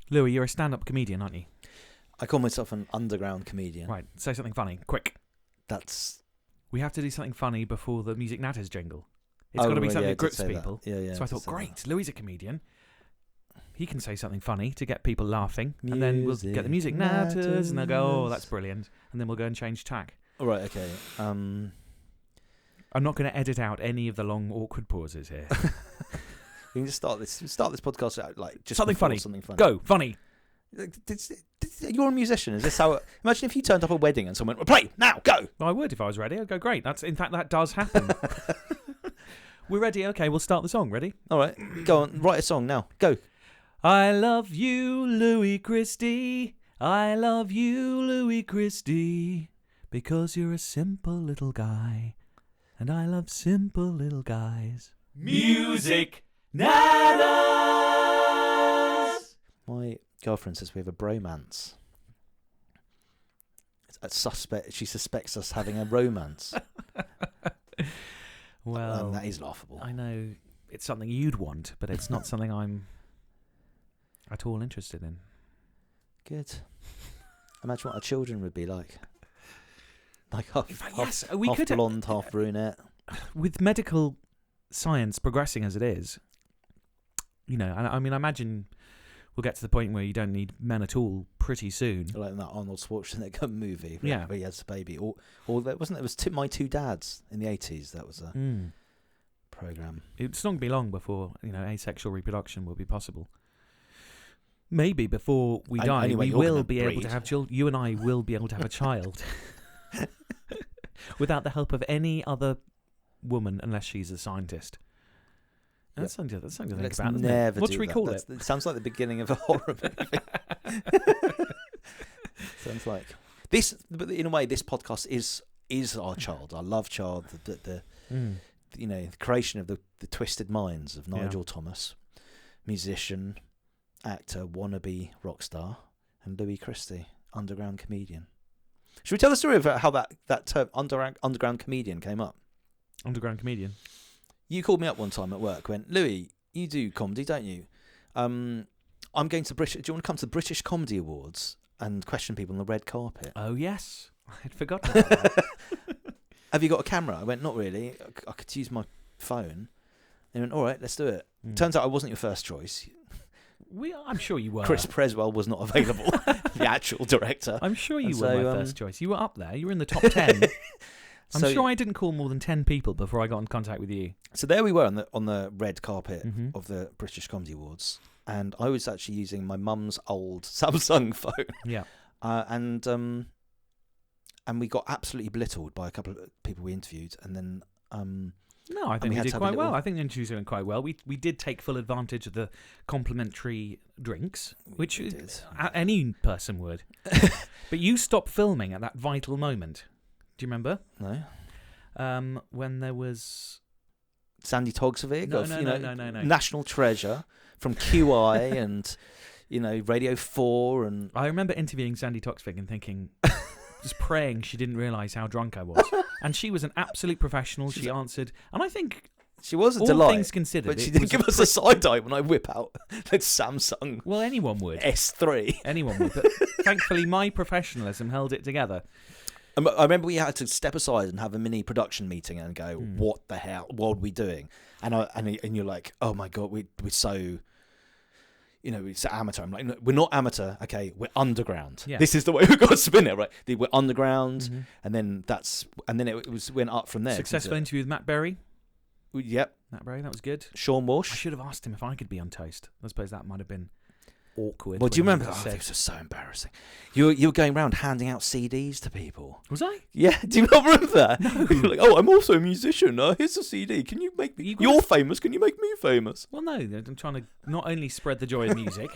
Louis, you're a stand-up comedian, aren't you? I call myself an underground comedian. Right, say something funny, quick. We have to do something funny before the Music Natters jingle. It's got to be something that grips people. Yeah. So I thought, great, Louis is a comedian. He can say something funny to get people laughing, and then we'll get the Music Natters, and they'll go, oh, that's brilliant. And then we'll go and change tack. All right, okay. I'm not going to edit out any of the long, awkward pauses here. We can just start this podcast out like just something funny. Go, funny. You're a musician. Is this how? Imagine if you turned up a wedding and someone went, play now, go. Well, I would if I was ready. I'd go, great. In fact, that does happen. We're ready. Okay, we'll start the song. Ready? All right, go on. Write a song now. Go. I love you, Louis Christie. I love you, Louis Christie, because you're a simple little guy, and I love simple little guys. Music Natters. My girlfriend says we have a bromance. She suspects us having a romance. Well, that is laughable. I know it's something you'd want, but it's not something I'm at all interested in. Good. Imagine what our children would be like. Like half blonde, half brunette. With medical science progressing as it is, you know, I mean, I imagine we'll get to the point where you don't need men at all pretty soon. Like in that Arnold Schwarzenegger movie where he has a baby. Or that wasn't it? It was My Two Dads in the 80s. That was a program. It's not going to be long before, you know, asexual reproduction will be possible. Maybe before we die, anyway, we will be able to have children. You and I will be able to have a child without the help of any other woman, unless she's a scientist. That's something to think about, isn't it? What should we call it? It sounds like the beginning of a horror movie. Sounds like this, but in a way, this podcast is our child, our love child, the you know, the creation of the twisted minds of Nigel Thomas, musician, actor, wannabe rock star, and Louis Christie, underground comedian. Should we tell the story about how that term underground comedian came up? Underground comedian. You called me up one time at work. Went, Louis, you do comedy, don't you? I'm going to British. Do you want to come to the British Comedy Awards and question people on the red carpet? Oh yes, I'd forgotten about that. Have you got a camera? I went, not really. I could use my phone. And he went, all right, let's do it. Turns out I wasn't your first choice. I'm sure you were. Chris Preswell was not available, the actual director. I'm sure you were my first choice. You were up there. You were in the top 10. I'm sure I didn't call more than 10 people before I got in contact with you. So there we were on the red carpet of the British Comedy Awards, and I was actually using my mum's old Samsung phone. Yeah. And we got absolutely belittled by a couple of people we interviewed, and then no, I think we did quite well. I think the interviews went quite well. We did take full advantage of the complimentary drinks, which any person would. But you stopped filming at that vital moment. Do you remember? No. When there was Sandy Togsvig, no. National Treasure from QI and Radio 4, and I remember interviewing Sandy Togsvig and thinking, just praying she didn't realise how drunk I was. And she was an absolute professional. She answered, and I think she was a all delight. Things considered, but she didn't give us a side eye when I whip out that Samsung. Well, anyone would. S3. Anyone would. But thankfully, my professionalism held it together. I remember we had to step aside and have a mini production meeting and go, what the hell? What are we doing? And you're like, oh my God, we're so, it's amateur. I'm like, no, we're not amateur. Okay, we're underground. Yeah. This is the way we've got to spin it, right? We're underground, and then it went up from there. Successful interview with Matt Berry. Yep. Matt Berry, that was good. Sean Walsh. I should have asked him if I could be on Toast. I suppose that might have been awkward. Well, do you remember? This was so embarrassing. You were going around handing out CDs to people. Was I? Yeah. Do you not remember that? No. You're like, oh, I'm also a musician. Here's a CD. Can you make me? You're famous. Can you make me famous? Well, no. I'm trying to not only spread the joy of music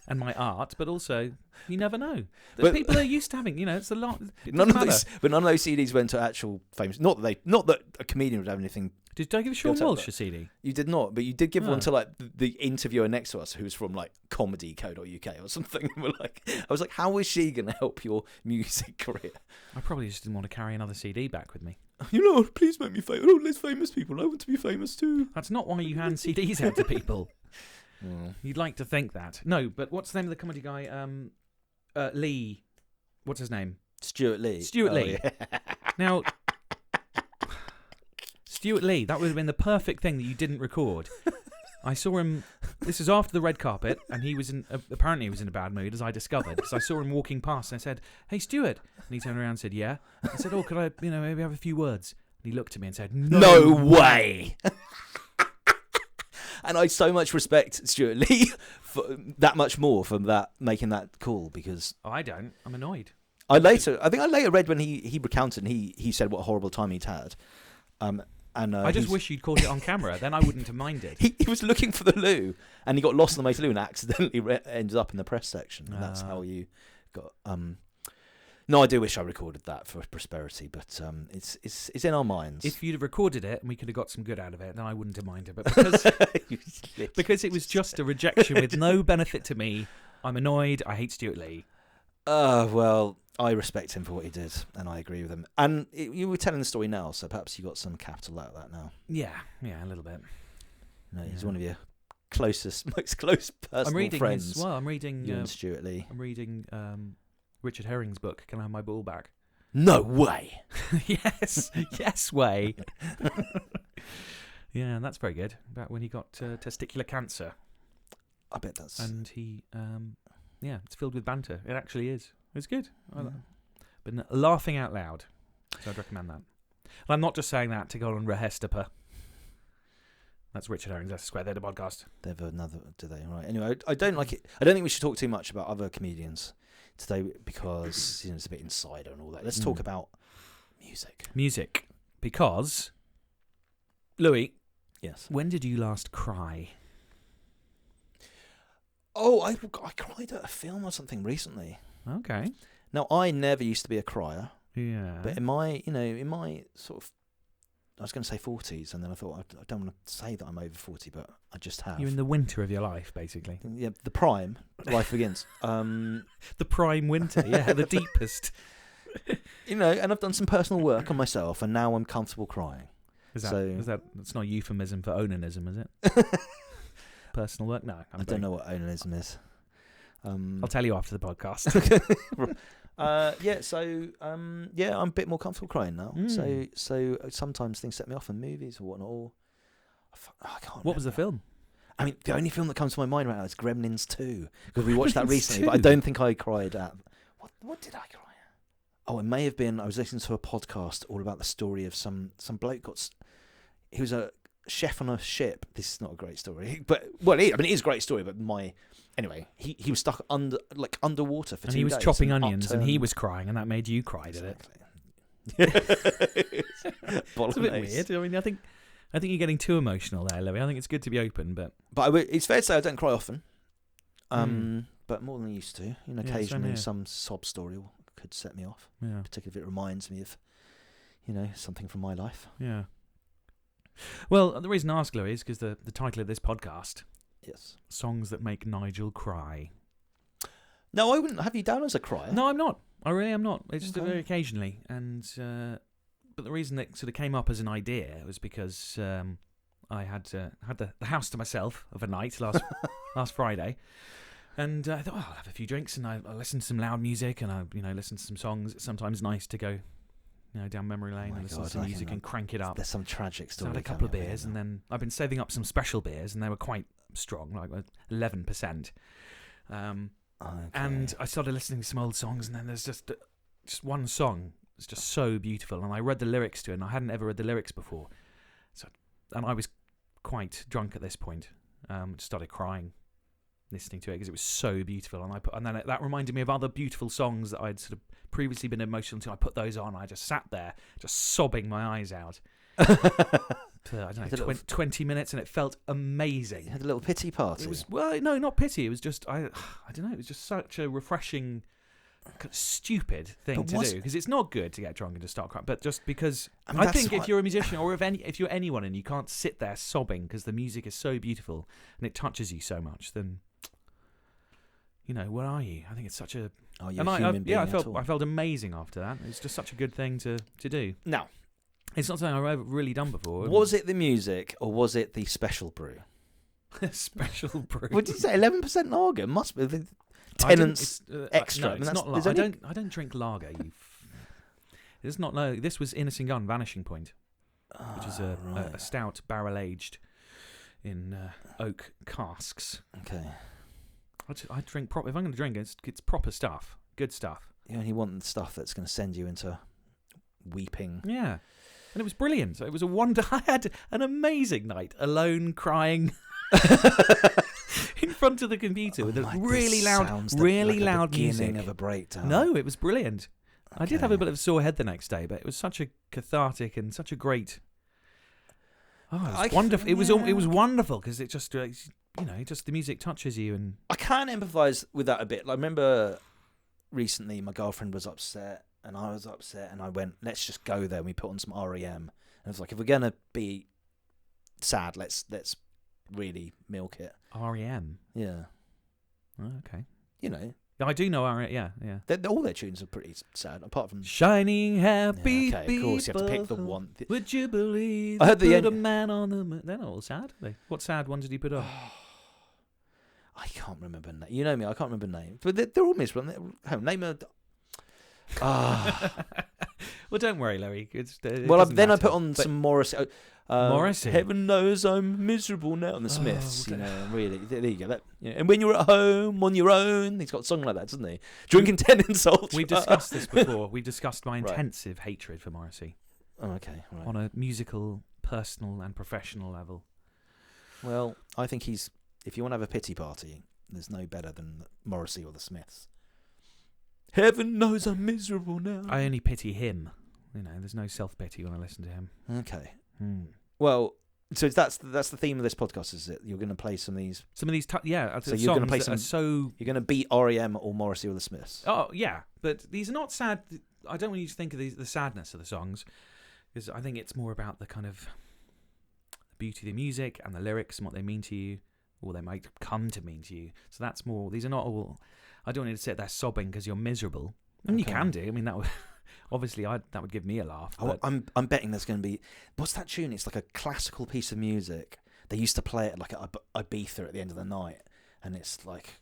and my art, but also you never know. People are used to having. It's a lot. None of those CDs went to actual famous. Not that a comedian would have anything. Did I give Sean Walsh a CD? You did not, but you did give one to like the interviewer next to us, who was from like comedy.co.uk or something. And I was like, how is she going to help your music career? I probably just didn't want to carry another CD back with me. Please make me famous. Oh, there's famous people. I want to be famous too. That's not why you hand CDs out to people. You'd like to think that. No, but what's the name of the comedy guy? Lee. What's his name? Stuart Lee. Stuart Lee. Yeah. Now, Stuart Lee, that would have been the perfect thing that you didn't record. I saw him. This is after the red carpet, and he was in. Apparently, he was in a bad mood, as I discovered. Because I saw him walking past, and I said, "Hey, Stuart," and he turned around and said, "Yeah." I said, "Oh, could I, maybe have a few words?" And he looked at me and said, "No way." And I so much respect Stuart Lee for that much more for that making that call, because I don't. I'm annoyed. I think I later read when he recounted and he said what a horrible time he'd had. And I just wish you'd caught it on camera. Then I wouldn't have minded. He was looking for the loo, and he got lost on the way to the loo and accidentally ended up in the press section. And that's how you got. No, I do wish I recorded that for prosperity, but it's in our minds. If you'd have recorded it and we could have got some good out of it, then I wouldn't have minded. But because it was just a rejection with no benefit to me, I'm annoyed. I hate Stuart Lee. Well, I respect him for what he did, and I agree with him. And you were telling the story now, so perhaps you got some capital out of that now. Yeah, a little bit. No, he's one of your most close personal friends. I'm reading you and Stuart Lee. I'm reading Richard Herring's book. Can I have my ball back? No way. yes way. Yeah, that's very good. About when he got testicular cancer. I bet that's. And he, it's filled with banter. It actually is. It's good. Been laughing out loud. So I'd recommend that. And I'm not just saying that to go on Rehestapa. That's Richard Herring's Esquire. They're the podcast. They've another, do they? Right. Anyway, I don't like it. I don't think we should talk too much about other comedians today because it's a bit insider and all that. Let's talk about music. Music. Because, Louis. Yes. When did you last cry? Oh, I cried at a film or something recently. Okay. Now, I never used to be a crier. Yeah. But in my sort of, I was going to say 40s, and then I thought I don't want to say that I'm over 40, but I just have. You're in the winter of your life, basically. Yeah, the prime life begins. The prime winter, yeah, the deepest. And I've done some personal work on myself, and now I'm comfortable crying. That's not a euphemism for onanism, is it? Personal work? No. I don't know what onanism is. I'll tell you after the podcast. I'm a bit more comfortable crying now. So sometimes things set me off in movies or whatnot. Or I can't remember. What was the film? I mean, the only film that comes to my mind right now is Gremlins 2, because we watched that recently, but I don't think I cried at. What did I cry at? Oh, it may have been, I was listening to a podcast all about the story of some bloke he was a chef on a ship. This is not a great story, but it is a great story. But anyway, he was stuck underwater for 2 days. And he was chopping onions, and he was crying, and that made you cry, did it? It's a bit weird. I mean, I think you're getting too emotional there, Louis. I think it's good to be open, but it's fair to say I don't cry often. But more than I used to. Occasionally some sob story could set me off. Yeah. Particularly if it reminds me of, something from my life. Yeah. Well, the reason I ask, Louis, is because the title of this podcast, yes, Songs That Make Nigel Cry. No, I wouldn't have you down as a crier. No, I'm not. I really am not. It's just very occasionally. And but the reason it sort of came up as an idea was because I had the house to myself of a night last Friday. And I thought, I'll have a few drinks and I listened to some loud music and I listen to some songs. It's sometimes nice to go down memory lane and listen to some music and crank it up. There's some tragic story. So I had a couple of beers and then I've been saving up some special beers and they were quite strong, like 11%. And I started listening to some old songs and then there's just one song that's just so beautiful and I read the lyrics to it and I hadn't ever read the lyrics before. And I was quite drunk at this point. Just started crying listening to it because it was so beautiful and then that reminded me of other beautiful songs that I'd sort of previously been emotional to. I put those on. I just sat there just sobbing my eyes out for, I don't know, 20 minutes and it felt amazing. You had a little pity party. It was, no, not pity. It was just I don't know, it was just such a refreshing stupid thing to do because it's not good to get drunk and just start crying, but just because I think if you're a musician or if you're anyone and you can't sit there sobbing because the music is so beautiful and it touches you so much, then where are you? I think it's such a human being. I felt amazing after that. It's just such a good thing to do. Now, it's not something I've ever really done before. Was it the music or was it the special brew? Special brew. What did you say? 11% lager must be Tennent's extra. No, it's not lager. I don't drink lager. It's not. No, this was Innocent Gun Vanishing Point, which is a stout barrel aged in oak casks. Okay. I drink proper. If I'm going to drink, it's proper stuff. Good stuff. You only want the stuff that's going to send you into weeping. Yeah. And it was brilliant. It was a wonder. I had an amazing night alone crying in front of the computer with a really loud music. Of a breakdown. No, it was brilliant. Okay. I did have a bit of a sore head the next day, but it was such a cathartic and such a great. Oh, it was wonderful. It was wonderful because it just just the music touches you, and I can empathise with that a bit. I remember recently my girlfriend was upset. And I was upset, and I went, let's just go there. And we put on some REM. And I was like, if we're going to be sad, let's really milk it. REM? Yeah. Oh, okay. You know. I do know REM, yeah. All their tunes are pretty sad, apart from... Shining happy people. Of course, you have to pick the one. Would you believe I heard put a man on the moon? They're not all sad, are they? What sad one did he put on? I can't remember name. You know me, I can't remember names. But they're all miserable. Name a... Well, don't worry, Larry. Then I put on some Morrissey. Morrissey. Heaven knows I'm miserable now. And the Smiths, really. There you go. And when you're at home on your own, he's got a song like that, doesn't he? Drinking Tennent's Ultra. We've discussed this before. We've discussed my intensive hatred for Morrissey. Oh, okay. Right. On a musical, personal, and professional level. Well, I think if you want to have a pity party, there's no better than Morrissey or the Smiths. Heaven knows I'm miserable now. I only pity him. There's no self-pity when I listen to him. Okay. Well, so that's the theme of this podcast, is it? You're going to play some of these. So you're going to play some. You're going to beat REM or Morrissey or the Smiths. Oh yeah, but these are not sad. I don't want you to think of the sadness of the songs, because I think it's more about the kind of the beauty of the music and the lyrics and what they mean to you, or they might come to mean to you. So that's more. These are not all. I don't want you to sit there sobbing because you're miserable. And you can do. I mean, that would obviously that would give me a laugh. But I'm betting there's going to be. What's that tune? It's like a classical piece of music. They used to play it like at Ibiza at the end of the night, and it's like.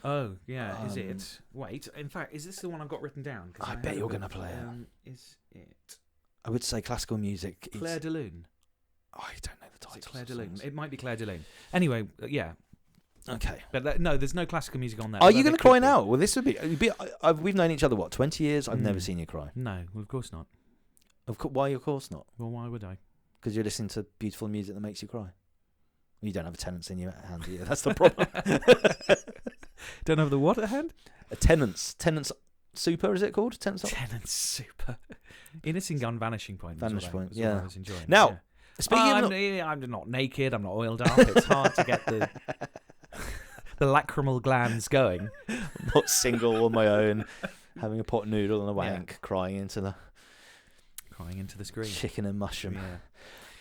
Oh yeah, is it? Wait, in fact, is this the one I've got written down? I bet you're going to play it. Is it? I would say classical music. Claire de Lune. I don't know the title. Is it Claire de Lune? It might be Claire de Lune. Anyway, yeah. Okay, but no, there's no classical music on there. Are you going to cry now? Well, this would be. We've known each other 20 years. I've never seen you cry. No, well, of course not. Why? Of course not. Well, why would I? Because you're listening to beautiful music that makes you cry. You don't have a Tennent's in your hand, do you? That's the problem. Don't have the what at hand? A Tennent's Super, is it called? Tennent's Super. Innocent Gun Vanishing Point. Vanishing Point. What I was enjoying. Now, speaking I'm not naked. I'm not oiled up. It's hard to get the lacrimal glands going. I'm not single on my own, having a pot noodle and a wank, crying into the screen. Chicken and mushroom.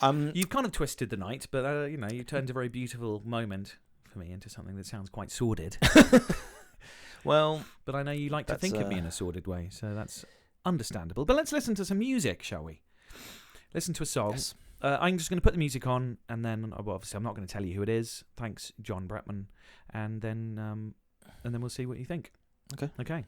Yeah. You've kind of twisted the night, but you turned a very beautiful moment for me into something that sounds quite sordid. Well, but I know you like to think of me in a sordid way, so that's understandable. But let's listen to some music, shall we? Listen to a song. Yes. I'm just going to put the music on, and then obviously I'm not going to tell you who it is. Thanks, John Bretman, and then we'll see what you think. Okay.